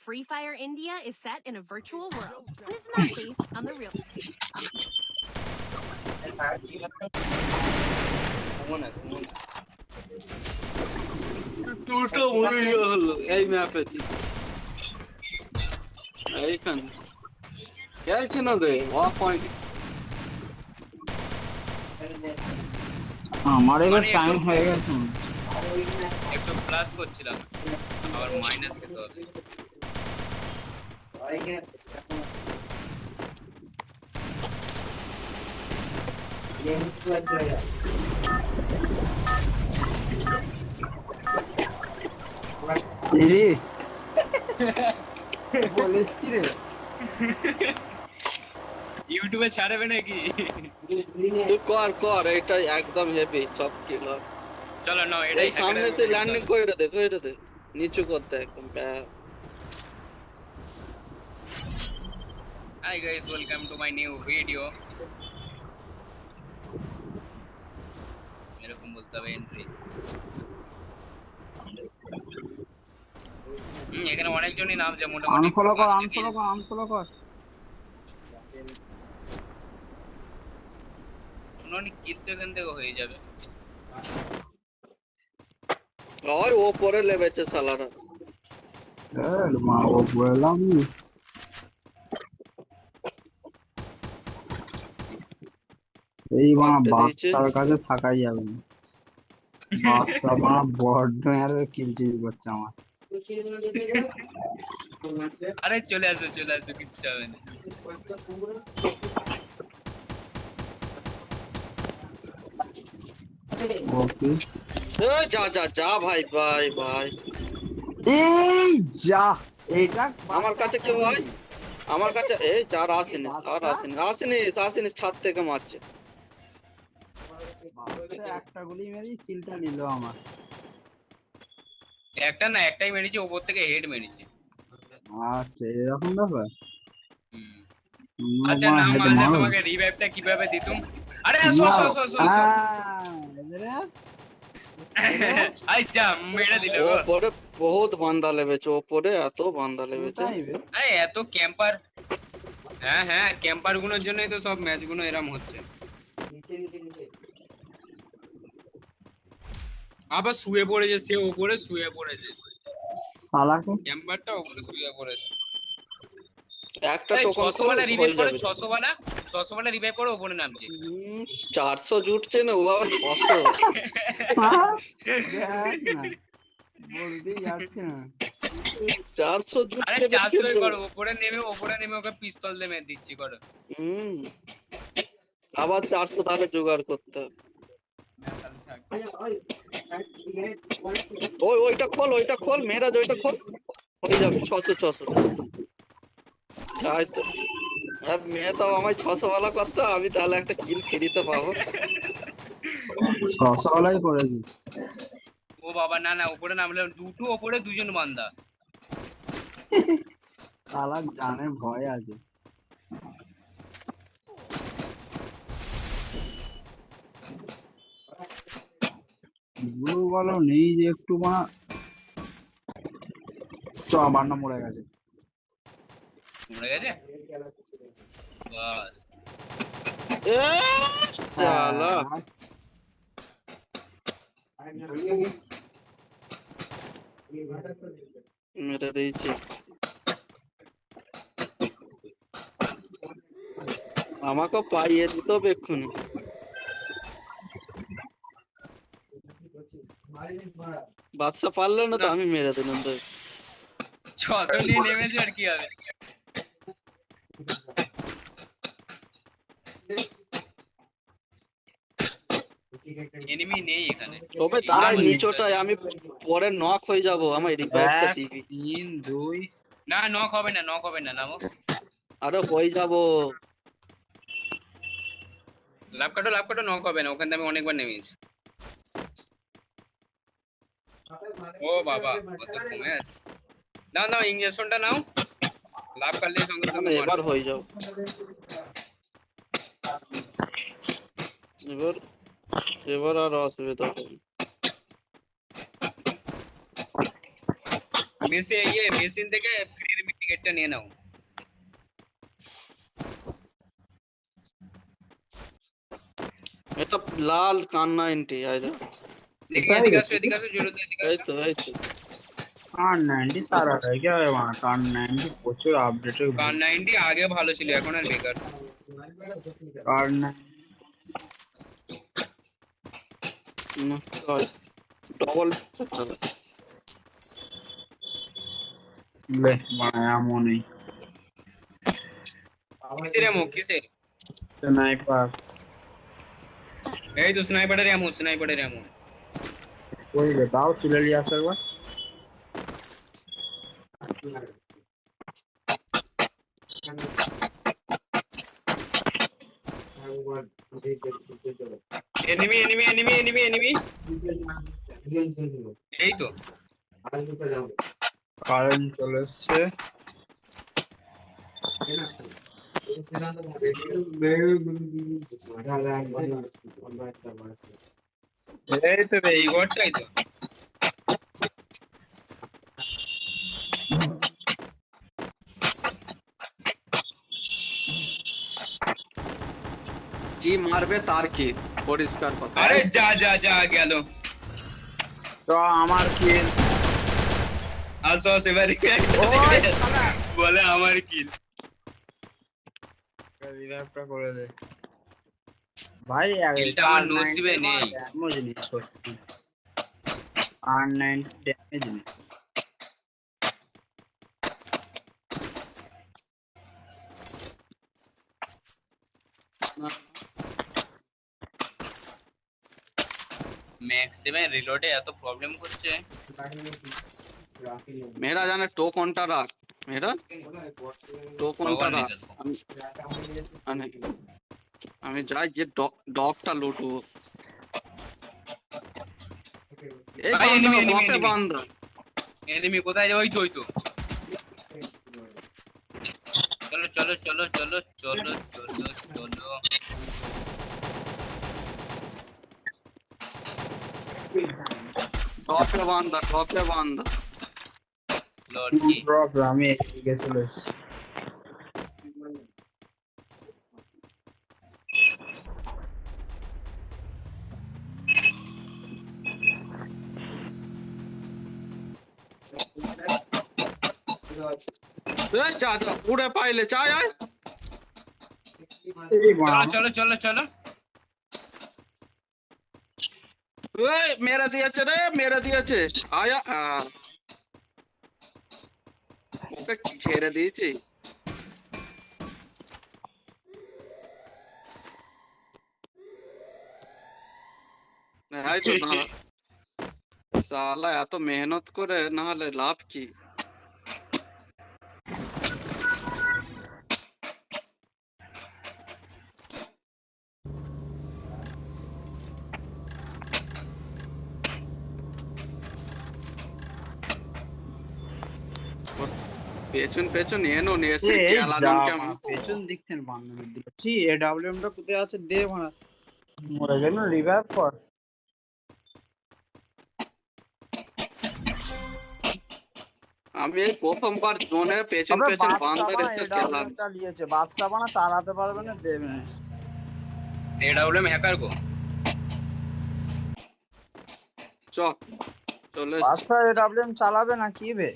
Free Fire India is set in a virtual world and is not based on the real. দুটো মরে হলো এই ম্যাপে এইখানে গেছে না রে অফ পয়েন্ট আমার এবার টাইম হয়ে গেছে একটু প্লাস করছিলাম আবার মাইনাস খেতে হবে বলিস কি রে ইউটিউবে ছাড়বে নাকি তুই কর এটা একদম হেভি সব কিল চলো না এটাই সামনে তুই ল্যান্ডিং কইরা দে নিচু করতে একদম Hi guys, welcome to my new video. এরকম বলতে হবে এন্ট্রি এখানে অনেকজনই নাম যে মোটামুটি আনফলো কর অনেক কিলতে এখান থেকে হয়ে যাবে ওই ওপরে লেবেছে শালারা মা ও বললাম এই বাচ্চার কাছে থাকাই যাবে না বাচ্চা বড্ড আর কিলচিল করছে আমার আরে চলে আসো কিচ্ছু হবে না ওকে যা ভাই এই যা এটা আমার কাছে কেউ ভাই আমার কাছে এই চার আসেনি ছাদ থেকে মারছে একটা গুলি মেরেই কিলটা নিল আমার একটা না একটাই মেরেছে উপর থেকে হেড মেরেছে আচ্ছা এরকম ব্যাপার আচ্ছা না মারলে তোমাকে রিভাইভটা কিভাবে দিতুম আরে সো আই যা মেরে দিল ওপরে বহুত বান্দা লেবেছে ওপরে এত বান্দা লেবেছে এই এত ক্যাম্পার হ্যাঁ ক্যাম্পার গুলোর জন্যই তো সব ম্যাচ গুলো এরকম হচ্ছে আবার শুয়ে পড়েছে সে উপরে শুয়ে পড়েছে শালাকে ক্যাম্পারটা উপরে শুয়ে পড়েছে একটা টোকন 600 ওয়ালা রিভাইভ করো 600 ওয়ালা রিভাইভ করো উপরে নামছে 400 জুটছে না ও আবার 600 বলতেই যাচ্ছে না 400 জুটছে আরে 400 করো উপরে নেমে ওকে পিস্তল দিয়ে মেরে দিচ্ছি করো আবার 400 তাহলে জোগাড় করতে ওইটা খোল মেরাজ ওইটা খোল হয়ে যাবে 600 তাই তো মেয়ে তো আমায় 600 ওয়ালা করতে আমি তাহলে একটা কিল ফ্রিতে পাবো 600 ওয়ালাই করেছি ও বাবা না উপরে নামলে দুটো উপরে দুজন বান্দা শালা জানে ভয় আছে ব্লু বলো নেই যে একটু আমার না মরে গেছে বাস শালা মেরে দিয়েছি আমাকে পাইয়ে দিত এক্ষুনি বাদশা পারলো না তো আমি মেরে দিলাম তো 600 নিয়ে নেমেছে আর কি হবে এনিমি নেই এখানে তবে তাই নিচটায় আমি পরে নক হয়ে যাব আমার রিভাইভটা দিবি 3 2 না নক হবে না নামো আরে হয়ে যাব লাভ কাটো নক হবে না ওখান থেকে আমি অনেকবার নেমেছি ও বাবা কত কমে আছে নাও ইনজেকশনটা নাও লাভ করলে সঙ্গে সঙ্গে এবার হয়ে যাও এবার আর অসুবিধা হবে মেসি মেশিন থেকে ফ্রি টিকেটটা নিয়ে নাও। এটা লাল কান্না এন্টি আই দেখো। দেখি এদিকে আসো জোরে এদিকে এই আসো। তো এই তো কার 90 সারা रह गया है वहाँ কার 90 প্রচুর আপডেটেড কার 90 আগে ভালো ছিল, এখন আর বেকার। কার ডবল ले बनाया मोनी কিসের এমো কিসের? स्नाइपर এই তো স্নাইপারের এমো। कोई बताओ तुले लिया सर्वर এনিমি। এই তো কারেন্ট চলে এসছে এই তো এই ঘরটাই তো। জি মারবে তার কি পরিষ্কার কথা। আরে যা গেল। তো আমার কিল আসো এবারে বলে আমার কিল। রিভাইভটা করে দে ভাই কিলটা আমার নসিবে নেই। এমন জিনিস করছি আর 90 ড্যামেজ নেই ম্যাক্স 7 রিলোডে এত প্রবলেম করছে। मेरा जाने टो कोनटा रख मेरा टो कोनटा भगवान रख আমি যাই যে ডগটা লুটু এই ভাই, বান্দা enemy, বাপে enemy। বান্দা এনিমি কোথায় যাবে? ওই তো চলো। বাপে বান্দা লর্ড কি ড্রপ আমি এদিকে চলে এসেছি এই যা উড়ে পাইলে চাই আয় এই মা চলো। এই মেরে দিয়েছে আয়া ওকে ছেড়ে দিয়েছি এই তো দাঁড়া শালা এত মেহনত করে না হলে লাভ কি পেছন এনো এসে এই আলাদা যা কেমন পেছন দিকছেন বান্ধবের দিকে ছি এডব্লিউএম টা কোথায় আছে দে মারা মরে গেল রিভাইভ কর আমি এই প্রথমবার জোনে পেছন বান্ধব এসে খেলাম টা নিয়েছে বাচ্চা বানা চালাতে পারবে না দেবে না এডব্লিউএম হ্যাকার গো। চলে বাচ্চা এডব্লিউএম চালাবে না কি বে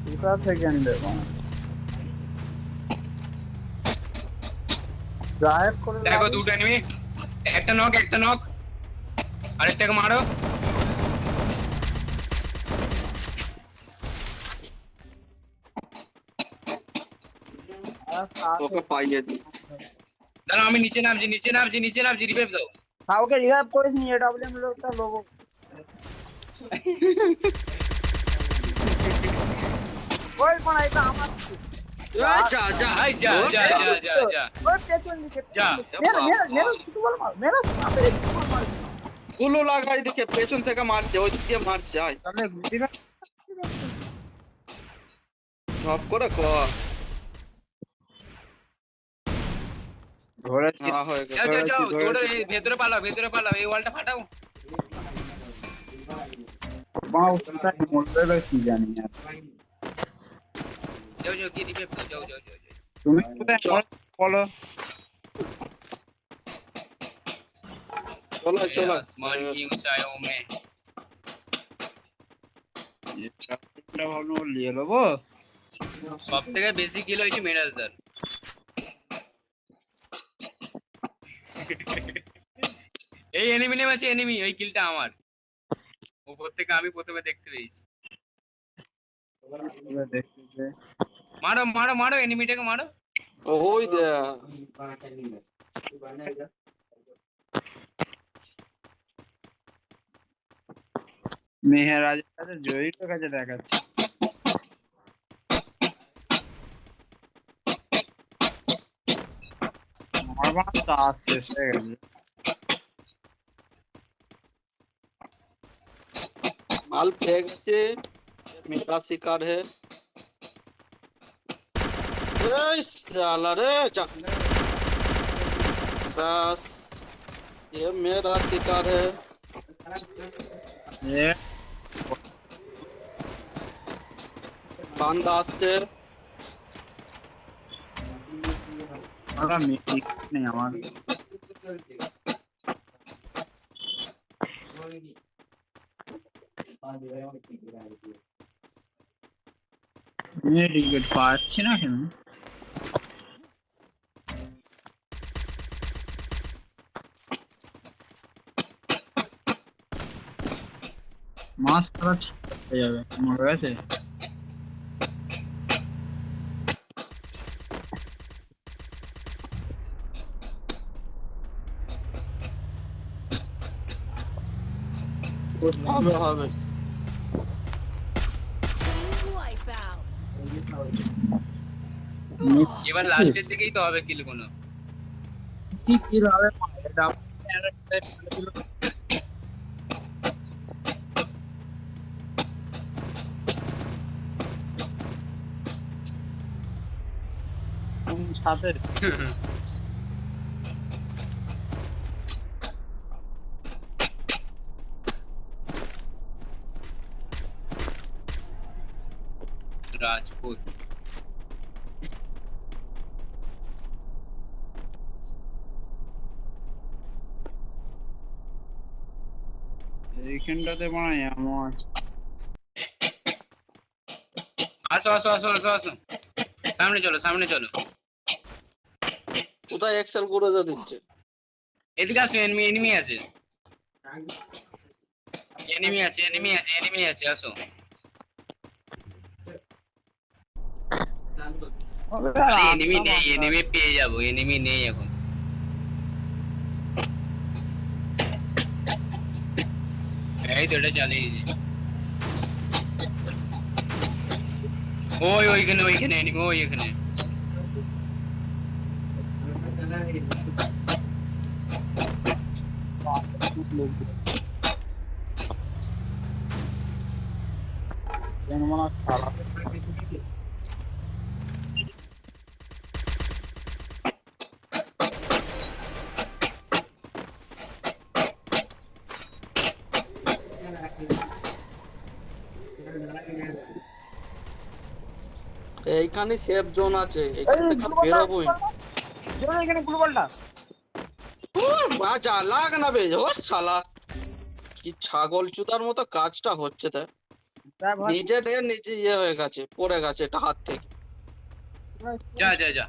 দুটা সেকেন্ডে ড্রাইভ করে দেখো দুটো এনিমি, একটা নক আরেকটাকে মারো। ওকে পাইয়ে দি দাঁড়াও আমি নিচে নামছি রিভাইভ দাও। কাউকে রিভাইভ করিস নি এডব্লিউএম লোকটা লোবো ওই কোন এটা আমার এই যা আই যা ওই পেছন দিকে যা। মেরা কিছু বল মার মেরা সামনে কিছু মার গুলো লাগাই দেখে পেছন থেকে মারছে ওই দিকে মারছে আয় তাহলে রিভাইভ সব করে কর ধরেছি হ্যাঁ হয়ে গেছে যাও দৌড়ে ভেতরে পালাও এই ওয়ালটা ফাটাও। বাবা কোথায় মরবে বা কি জানি আর। যাও যাও গিয়ে রিভাইভ দাও, যাও যাও যাও যাও। তুমি কোথায় মরবে বলো। চলো ये চলো आसमान की ऊंचाइयों में। এটা ভাবলাম নিয়ে নেবো। সব থেকে বেশি কিল হয়েছে মিরাজদার। এই এনিমি নেমেছে, এনিমি, ওই কিলটা আমার। উপর থেকে আমি প্রথমে দেখতে পেয়েছি। দেখতে যে মারো মারো মারো, এনিমিটাকে মারো। ওই দেখ মেহেরাজের কাছে জয়ীর কাছে দেখাচ্ছে। আমার চার্জ শেষ হয়ে গেছে। माल फेंक के मेरा शिकार है ए साला रे बस ये मेरा शिकार है এ बांदा से ওরা মিটিং নেই আমার। টিকিট পাচ্ছি না কেন? মাছ ধরা ছাড়তে যাবে মরে গেছে। হবে হবে Wipeout. এবার লাস্টের দিকেই তো হবে কিল কোনো। কি কি হবে এটা সাথে রাজপুত। এইখানটাতে বানাই আমার আসো আসো আসো আসো আসো, সামনে চলো সামনে চলো। কোথায় এক্সেল করে যা দিচ্ছে এদিকে আসো, এনিমি এনিমি আছে, এনিমি আছে এনিমি আছে এনিমি আছে, আসো। আরে এনিমি নেই, এনিমি পেয়ে যাবো, এনিমি নেই এখন। এই তো এটা চালিয়ে দিয়েছি। ওই ওইখানে ওইখানে এনিমি, ওই এখানে। খারাপ এইখানে সেফ জোন আছে এখান থেকে বেরোবোই এখানে গ্লোবালটা বাজা লাগ না বে ও শালা কি ছাগল চুদার মতো কাজটা হচ্ছে তা নিজে নিজে ইয়ে হয়ে গেছে পড়ে গেছে এটা হাত থেকে যা যা যা।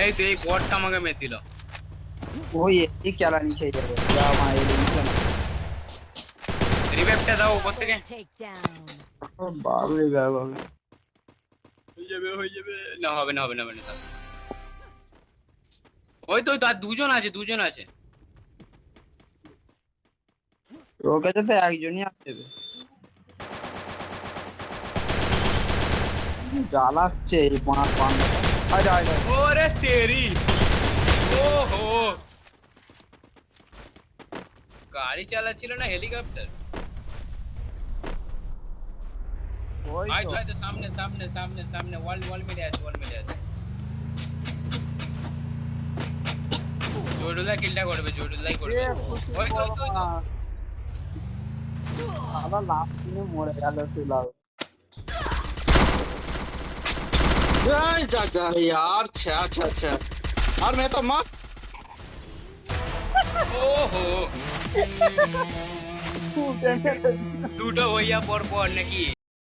এই তো এই বটটা আমাকে মেরে দিল। ওই এই চালানি খেয়ে যাবে যা মা এই রিভাইভটা দাও উপর থেকে। Takedown. বাবরে বাবা হয়ে যাবে হয়ে যাবে। না হবে না হবে না হবে না। ওই তো আর দুজন আছে দুজন আছে। ওর কাছে তো একজনই আসবে জ্বালাচ্ছে এই পাঁচ পান্ডাটা আয় আয় আয় ওরে তেরি, ওহো গাড়ি চালাচ্ছিল না হেলিকপ্টার। ওই আয় তো তো আয় তো সামনে সামনে সামনে সামনে ওয়াল ওয়াল মেরে আছে ওয়াল মেরে আছে। জোরুল্লাহ কিলটা করবে, জোরুল্লাহ করবে। এ খুশি ওই তো, ওই তো, ওই তো। আবার লাস্ট দিনে মরে গেল তুলাও। जय जा जा यार छा छा छा और मैं तो मार ওহো, দুটো হইয়া পর পর নাকি?